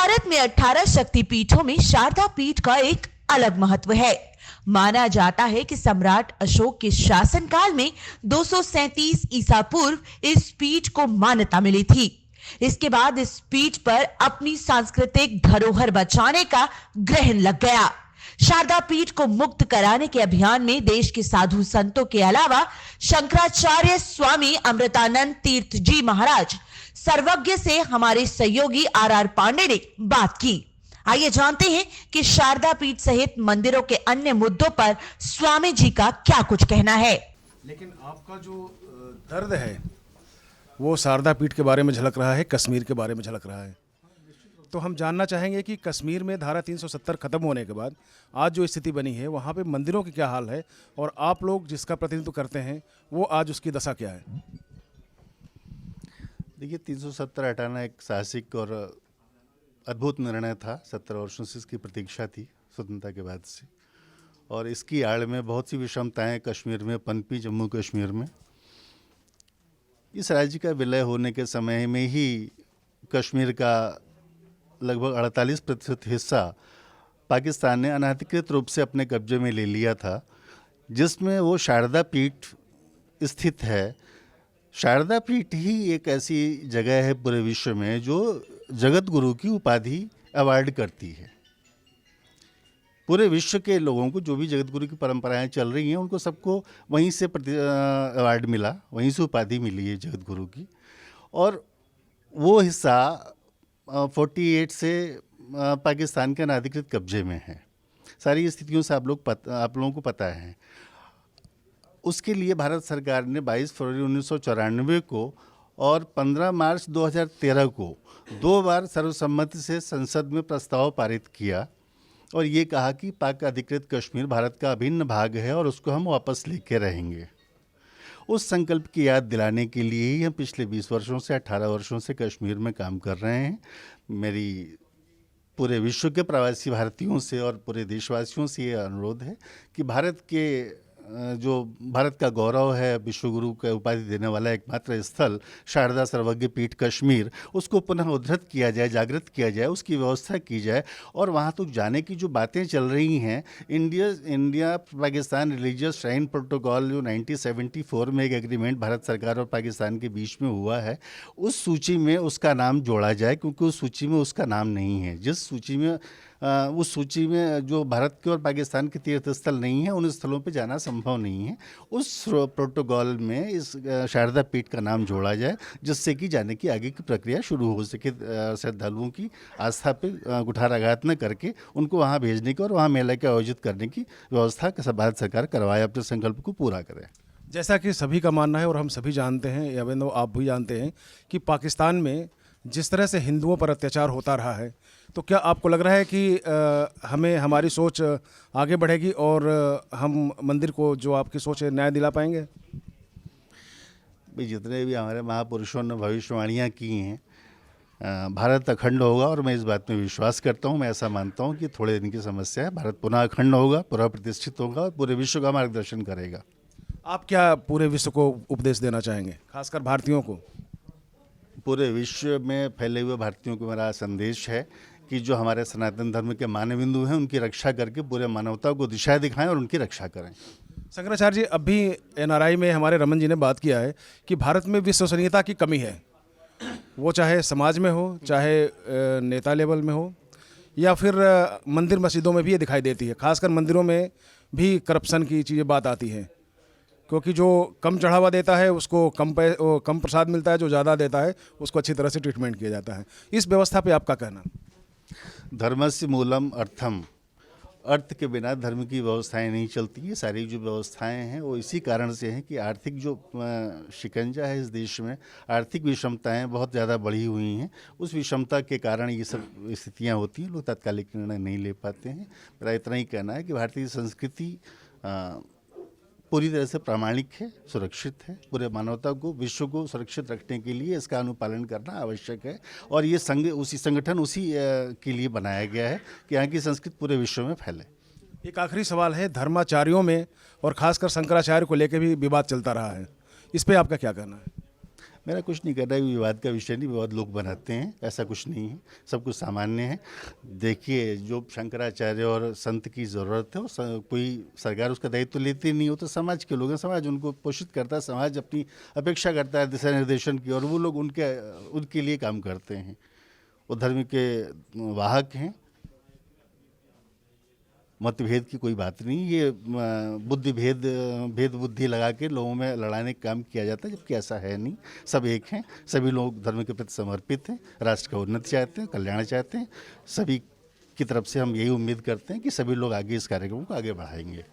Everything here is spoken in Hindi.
भारत में 18 शक्तिपीठों में शारदा पीठ का एक अलग महत्व है। माना जाता है कि सम्राट अशोक के शासनकाल में 237 ईसा पूर्व इस पीठ को मान्यता मिली थी। इसके बाद इस पीठ पर अपनी सांस्कृतिक धरोहर बचाने का ग्रहण लग गया। शारदा पीठ को मुक्त कराने के अभियान में देश के साधु संतों के अलावा शंकराचार्य स्वामी अमृतानंद तीर्थ जी महाराज सर्वज्ञ से हमारे सहयोगी आर पांडे ने बात की। आइए जानते हैं कि शारदा पीठ सहित मंदिरों के अन्य मुद्दों पर स्वामी जी का क्या कुछ कहना है। लेकिन आपका जो दर्द है वो शारदा पीठ के बारे में झलक रहा है, कश्मीर के बारे में झलक रहा है। तो हम जानना चाहेंगे कि कश्मीर में धारा 370 खत्म होने के बाद आज जो स्थिति बनी है वहाँ पे मंदिरों की क्या हाल है, और आप लोग जिसका प्रतिनिधित्व करते हैं वो आज उसकी दशा क्या है। देखिए, 370 हटाना एक साहसिक और अद्भुत निर्णय था। 17 वर्षों से इसकी प्रतीक्षा थी स्वतंत्रता के बाद से, और इसकी आड़ में बहुत सी विषमताएं कश्मीर में पनपी। जम्मू कश्मीर में इस राज्य का विलय होने के समय में ही कश्मीर का लगभग 48% हिस्सा पाकिस्तान ने अनाधिकृत रूप से अपने कब्जे में ले लिया था, जिसमें वो शारदा पीठ स्थित है। शारदा पीठ ही एक ऐसी जगह है पूरे विश्व में जो जगत गुरु की उपाधि अवार्ड करती है। पूरे विश्व के लोगों को जो भी जगत गुरु की परंपराएं चल रही हैं उनको सबको वहीं से अवार्ड मिला, वहीं से उपाधि मिली है जगत गुरु की। और वो हिस्सा 48 से पाकिस्तान के अनाधिकृत कब्जे में है। सारी स्थितियों से आप लोगों को पता है। उसके लिए भारत सरकार ने 22 फरवरी 1994 को और 15 मार्च 2013 को 2 बार सर्वसम्मति से संसद में प्रस्ताव पारित किया और ये कहा कि पाक अधिकृत कश्मीर भारत का अभिन्न भाग है और उसको हम वापस लेके रहेंगे। उस संकल्प की याद दिलाने के लिए ही हम पिछले 20 वर्षों से 18 वर्षों से कश्मीर में काम कर रहे हैं। मेरी पूरे विश्व के प्रवासी भारतीयों से और पूरे देशवासियों से ये अनुरोध है कि भारत के जो भारत का गौरव है, विश्वगुरु का उपाधि देने वाला एकमात्र स्थल शारदा सर्वज्ञ पीठ कश्मीर, उसको पुनः उद्धृत किया जाए, जागृत किया जाए, उसकी व्यवस्था की जाए। और वहाँ तक जाने की जो बातें चल रही हैं, India Pakistan religious shrine protocol जो 1974 में एक एग्रीमेंट भारत सरकार और पाकिस्तान के बीच में हुआ है, उस सूची में उसका नाम जोड़ा जाए, क्योंकि उस सूची में उसका नाम नहीं है। जिस सूची में उस सूची में जो भारत के और पाकिस्तान के तीर्थ स्थल नहीं है, उन स्थलों पे जाना संभव नहीं है। उस प्रोटोकॉल में इस शारदा पीठ का नाम जोड़ा जाए, जिससे कि जाने की आगे की प्रक्रिया शुरू हो सके। श्रद्धालुओं की आस्था पे कुठाराघात न करके उनको वहाँ भेजने की और वहाँ मेला के आयोजित करने की व्यवस्था भारत सरकार करवाए, अपने संकल्प को पूरा करे। जैसा कि सभी का मानना है और हम सभी जानते हैं, या तो आप भी जानते हैं कि पाकिस्तान में जिस तरह से हिंदुओं पर अत्याचार होता रहा है, तो क्या आपको लग रहा है कि हमें हमारी सोच आगे बढ़ेगी और हम मंदिर को जो आपकी सोच है न्याय दिला पाएंगे? भाई, जितने भी हमारे महापुरुषों ने भविष्यवाणियाँ की हैं, भारत अखंड होगा और मैं इस बात में विश्वास करता हूँ। मैं ऐसा मानता हूँ कि थोड़े दिन की समस्या है, भारत पुनः अखंड होगा, पुनः प्रतिष्ठित होगा और पूरे विश्व का मार्गदर्शन करेगा। आप क्या पूरे विश्व को उपदेश देना चाहेंगे, खासकर भारतीयों को? पूरे विश्व में फैले हुए भारतीयों को मेरा संदेश है कि जो हमारे सनातन धर्म के मानबिंदु हैं उनकी रक्षा करके पूरे मानवता को दिशा दिखाएं और उनकी रक्षा करें। शंकराचार्य जी, अभी NRI में हमारे रमन जी ने बात किया है कि भारत में विश्वसनीयता की कमी है, वो चाहे समाज में हो, चाहे नेता लेवल में हो, या फिर मंदिर मस्जिदों में भी ये दिखाई देती है। खासकर मंदिरों में भी करप्शन की चीज़ें बात आती हैं, क्योंकि जो कम चढ़ावा देता है उसको कम प्रसाद मिलता है, जो ज़्यादा देता है उसको अच्छी तरह से ट्रीटमेंट किया जाता है। इस व्यवस्था पे आपका कहना? धर्मस्य मूलम अर्थम, अर्थ के बिना धर्म की व्यवस्थाएं नहीं चलती। ये सारी जो व्यवस्थाएं हैं वो इसी कारण से हैं कि आर्थिक जो शिकंजा है इस देश में, आर्थिक विषमताएं बहुत ज़्यादा बढ़ी हुई हैं। उस विषमता के कारण ये सब स्थितियां होती हैं, लोग तात्कालिक निर्णय नहीं ले पाते हैं। मेरा इतना ही कहना है कि भारतीय संस्कृति पूरी तरह से प्रामाणिक है, सुरक्षित है। पूरे मानवता को, विश्व को सुरक्षित रखने के लिए इसका अनुपालन करना आवश्यक है। और ये संगठन उसी के लिए बनाया गया है कि यहाँ की संस्कृति पूरे विश्व में फैले। एक आखिरी सवाल है, धर्माचार्यों में और खासकर शंकराचार्य को लेकर भी विवाद चलता रहा है, इस पे आपका क्या कहना है? मेरा कुछ नहीं करना है, विवाद का विषय नहीं, विवाद लोग बनाते हैं, ऐसा कुछ नहीं है, सब कुछ सामान्य है। देखिए, जो शंकराचार्य और संत की ज़रूरत है, वो कोई सरकार उसका दायित्व लेती नहीं हो, तो समाज के लोग हैं, समाज उनको पोषित करता है, समाज अपनी अपेक्षा करता है दिशा निर्देशन की, और वो लोग उनके लिए काम करते हैं। वो धर्म के वाहक हैं। मतभेद की कोई बात नहीं, ये भेद बुद्धि लगा के लोगों में लड़ाने का काम किया जाता है, जबकि ऐसा है नहीं। सब एक हैं, सभी लोग धर्म के प्रति समर्पित हैं, राष्ट्र का उन्नति चाहते हैं, कल्याण चाहते हैं। सभी की तरफ से हम यही उम्मीद करते हैं कि सभी लोग आगे इस कार्यक्रम को आगे बढ़ाएंगे।